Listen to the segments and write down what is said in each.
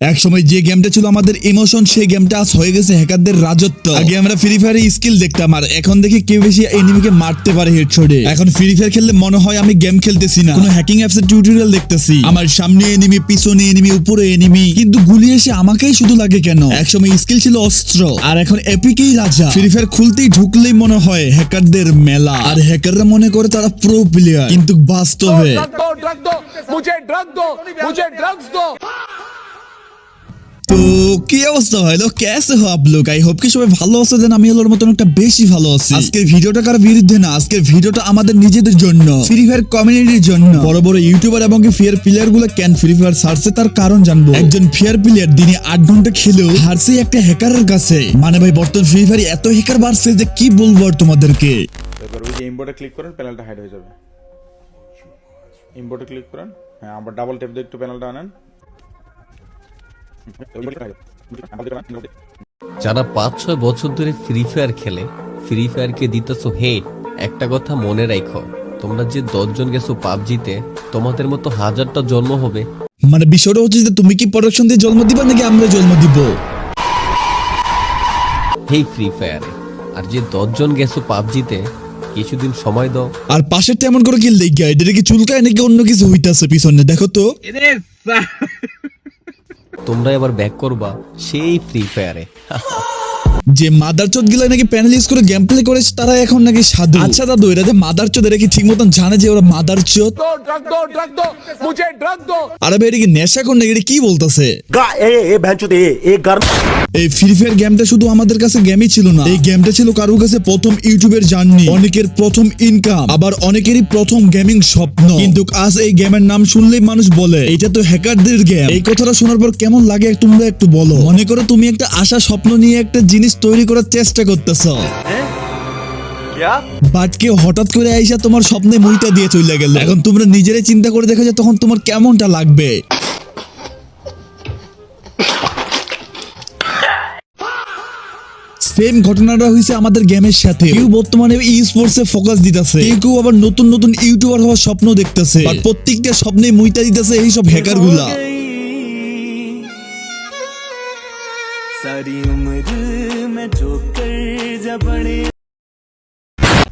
এক সময় যে গেমটা ছিল আমাদের ইমোশন, সেই গেমটা আজ হয়ে গেছে হ্যাকারদের রাজত্ব। আগে আমরা ফ্রি ফায়ারে স্কিল দেখতাম, আর এখন দেখি কেউ বেশি এনিমিকে মারতে পারে হেডশটে। এখন ফ্রি ফায়ার খেললে মনে হয় আমি গেম খেলতেছি না, কোনো হ্যাকিং অ্যাপসের টিউটোরিয়াল দেখতেছি। আমার সামনে এনিমি, পিছনে এনিমি, উপরে এনিমি, কিন্তু গুলি এসে আমাকেই শুধু লাগে কেন? এক সময় স্কিল ছিল অস্ত্র, আর এখন এপিকেই রাজা। ফ্রি ফায়ার খুলতেই ঢুকলেই মনে হয় হ্যাকারদের মেলা, আর হ্যাকাররা মনে করে তারা প্রো প্লেয়ার, কিন্তু বাস্তবে তো কি অবস্থা হলো, কেসে হো আপ লোক? আই হোপ কি সবাই ভালো আছে। দেন আমি হলোর মতন একটা বেশি ভালো আছি। আজকের ভিডিওটা কারো বিরুদ্ধে না, আজকের ভিডিওটা আমাদের নিজেদের জন্য, ফ্রি ফায়ার কমিউনিটির জন্য। বড় বড় ইউটিউবার এবং ফেয়ার প্লেয়ার গুলো কেন ফ্রি ফায়ার ছাড়ছে তার কারণ জানবো। একজন ফেয়ার প্লেয়ার দিনে 8 ঘন্টা খেলেও হারছে একটা হ্যাকারের কাছে। মানে ভাই বর্তমান ফ্রি ফায়ার এত হ্যাকার বাড়ছে যে কি বলবো আর তোমাদেরকে। এবার ওই যে ইম্পোর্টে ক্লিক করেন, প্যানেলটা হাইড হয়ে যাবে। ইম্পোর্টে ক্লিক করেন, হ্যাঁ আবার ডাবল ট্যাপ দিয়ে একটু প্যানেলটা আনেন। যারা 5-6 বছর ধরে ফ্রি ফায়ার খেলে, ফ্রি ফায়ারকে দিতেছো হেট, একটা কথা মনে রাখো, তোমরা যে 10 জন গেছো পাবজিতে, তোমাদের মতো হাজারটা জন্ম হবে। মানে বিষয়টা হচ্ছে যে তুমি কি প্রোডাকশন দিয়ে জন্ম দিবা নাকি আমরা জন্ম দিব হেই ফ্রি ফায়ারে। আর যে 10 জন গেছো পাবজিতে, কিছুদিন সময় দাও। আর পাশেরটা এমন করে কি লেগে এটা কি চুলকায় নাকি অন্য কিছু হইতাছে পিছনে, দেখো তো। তোমরা এবার ব্যাক করবা সেই ফ্রি ফায়ারে। যে মাদারচোদ গুলা নাকি প্যানেল ইউজ করে গেম প্লে করেছে তারা এখন নাকি সাধু। আচ্ছা দাদু, এরা যে মাদারচোদ, এরা কি ঠিক মতন জানে যে ওরা মাদারচোদ? আরে ভাই এটা কি নেশা কোন নাকি, এটা কি বলতেছে? এই ফ্রি ফায়ার গেমটা শুধু আমাদের কাছে গেমই ছিল না, এই গেমটা ছিল কারোর কাছে প্রথম ইউটিউবের জার্নি, অনেকের প্রথম ইনকাম, আবার অনেকেরই প্রথম গেমিং স্বপ্ন। কিন্তু আজ এই গেমের নাম শুনলেই মানুষ বলে এটা তো হ্যাকারদের গেম। এই কথাটা শোনার পর কেমন লাগে তোমরা একটু বলো। মনে করো তুমি একটা আশা স্বপ্ন নিয়ে একটা জিনিস তৈরি করার চেষ্টা করতেছ, বাট কেউ হঠাৎ করে আইসা তোমার স্বপ্নে মুইটা দিয়ে চলে গেল। এখন তোমরা নিজেরাই চিন্তা করে দেখো যে তখন তোমার কেমনটা লাগবে। সেম ঘটনাটা হয়েছে আমাদের গেমের সাথে। কেউ বর্তমানে ই স্পোর্টস এ ফোকাস দিতেছে, কেউ আবার নতুন নতুন ইউটিউবার হওয়ার স্বপ্ন দেখতেছে, আর প্রত্যেকটা স্বপ্নে মুইটা দিতেছে এই সব হ্যাকার গুলা।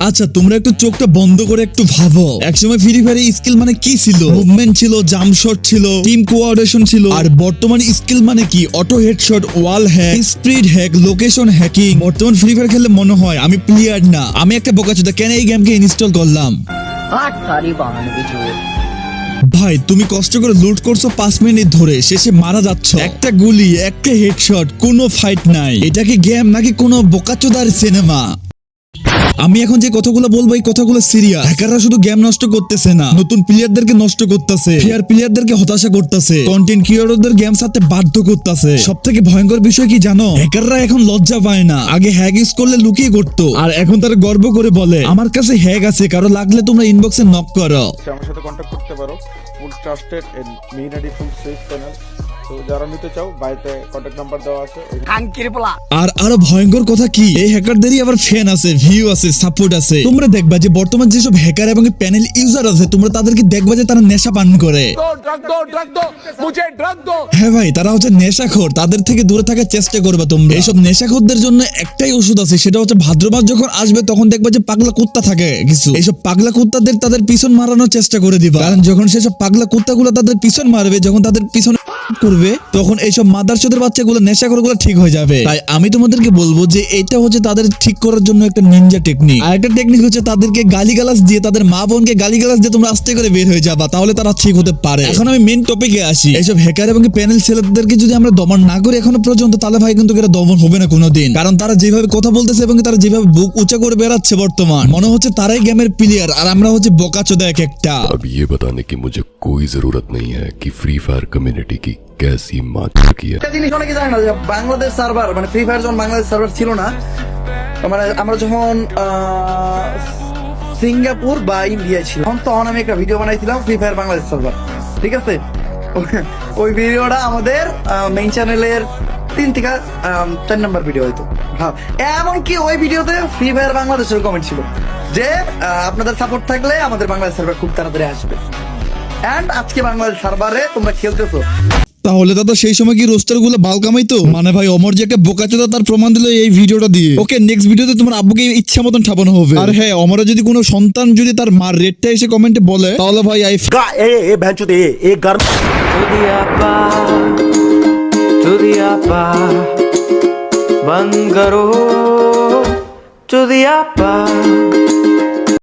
আচ্ছা তোমরা একটু চোখটা বন্ধ করে একটু ভাবো, একসময় ফ্রি ফায়ারে স্কিল মানে কি ছিল? মুভমেন্ট ছিল, জাম্প শট ছিল, টিম কোঅর্ডিনেশন ছিল। আর বর্তমানে স্কিল মানে কি? Auto headshot, wall hack, speed hack, location hacking. বর্তমান ফ্রি ফায়ার খেললে মনে হয় আমি প্লেয়ার না, আমি একটা বোকাচোদা, কেন এই গেমকে ইনস্টল করলাম? ভাই তুমি কষ্ট করে লুট করছো 5 মিনিট ধরে, শেষে মারা যাচ্ছ, একটা গুলি, একটা হেডশট, কোনো ফাইট নাই। এটা কি গেম নাকি কোনো বোকাচোদার সিনেমা? আমি এখন যে কথাগুলো বলবো এই কথাগুলো সিরিয়াস। হ্যাকাররা শুধু গেম নষ্ট করতেছে না, নতুন প্লেয়ারদেরকে নষ্ট করতেছে, ফেয়ার প্লেয়ারদেরকে হতাশা করতেছে, কন্টেন্ট ক্রিয়েটরদের গেম ছাড়তে বাধ্য করতেছে। সবথেকে ভয়ঙ্কর বিষয় কি জানো? হ্যাকাররা এখন লজ্জা পায় না। আগে হ্যাক ইউজ করলে লুকিয়ে করতো, আর এখন তারা গর্ব করে বলে আমার কাছে হ্যাক আছে, কারো লাগলে তোমরা ইনবক্সে নক করো। আমার সাথে কন্ট্যাক্ট করতে পারো। Full trusted and main ID full safe channel. তো যারা নিতে চাও বাইতে কন্ট্যাক্ট নাম্বার দেওয়া আছে। আর আরো ভয়ঙ্কর কথা কি, এই হ্যাকারদেরই আবার ফ্যান আছে, ভিউ আছে, সাপোর্ট আছে। তোমরা দেখবা যে বর্তমান যেসব হ্যাকার এবং প্যানেল ইউজার আছে, তোমরা তাদেরকে দেখবা যে তারা নেশা পান করে। হ্যাঁ ভাই, তারা হচ্ছে নেশাখোর, তাদের থেকে দূরে থাকার চেষ্টা করবা তোমরা। এইসব নেশাখোরদের জন্য একটাই ওষুধ আছে, সেটা হচ্ছে ভাদ্র মাস যখন আসবে তখন দেখবা যে পাগলা কুত্তা থাকে কিছু, এইসব পাগলা কুত্তাদের তাদের পিছন মারানোর চেষ্টা করে দিবা। কারণ যখন সেসব পাগলা কুত্তাগুলো তাদের পিছন মারবে, যখন তাদের পিছনে করবে, তখন এইসব মাদারচোদের বাচ্চাগুলো নেশাখোরগুলো ঠিক হয়ে যাবে। তাই আমি তোমাদেরকে বলবো যে এটা হচ্ছে তাদের ঠিক করার জন্য একটা নিনজা টেকনিক। আর একটা টেকনিক হচ্ছে তাদেরকে গালিগালাজ দিয়ে, তাদের মা বোনকে গালিগালাজ দিয়ে তোমরা আস্তে করে বের হয়ে যাবা, তাহলে তারা ঠিক হতে পারে। এখন আমি মেন টপিকে আসি। এইসব হ্যাকার এবং প্যানেল ছেলেদেরকে যদি আমরা দমন না করি এখনো পর্যন্ত, তাহলে ভাই কিন্তু এটা দমন হবে না কোনোদিন। কারণ তারা যেভাবে কথা বলতেছে এবং তারা যেভাবে বুক উঁচা করে বেড়াচ্ছে, বর্তমান মনে হচ্ছে তারাই গেমের প্লেয়ার আর আমরা হচ্ছে বোকাচোদা এক একটা। अब ये बताने की मुझे कोई जरूरत नहीं है कि फ्री फायर कम्युनिटी की कैसी माँ की है। একটা জিনিস অনেকে জানে না যে বাংলাদেশ সার্ভার, মানে ফ্রি ফায়ার যখন বাংলাদেশ সার্ভার ছিল না, মানে আমরা যখন সিঙ্গাপুর বা ইন্ডিয়ায় ছিলাম, তখন আমি একটা ভিডিও বানাইছিলাম ফ্রি ফায়ার বাংলাদেশ সার্ভার, ঠিক আছে? ওই ভিডিওটা আমাদের মেইন চ্যানেলের 3 থেকে 4 নম্বর ভিডিও হয়তো। হ্যাঁ, এমনকি ওই ভিডিওতে ফ্রি ফায়ার বাংলাদেশের কমেন্ট ছিল যে আপনাদের সাপোর্ট থাকলে আমাদের বাংলাদেশ সার্ভার খুব তাড়াতাড়ি আসবে। এন্ড আজকে বাংলাদেশ সার্ভারে তোমরা খেলতেছো। তাহলে দাদা সেই সময় কি রোস্টার গুলো বাল কামাইতো? মানে ভাই অমর যে একটা বোকাচোদা তার প্রমাণ দিল এই ভিডিওটা দিয়ে। ওকে, নেক্সট ভিডিওতে তোমার আব্বুকে ইচ্ছা মতন ঠাপানো হবে। আর হ্যাঁ, অমরের যদি কোনো সন্তান যদি তার মার রেটটা এসে কমেন্টে বলে, তাহলে ভাই चुदियापा बंद करो चुदियापा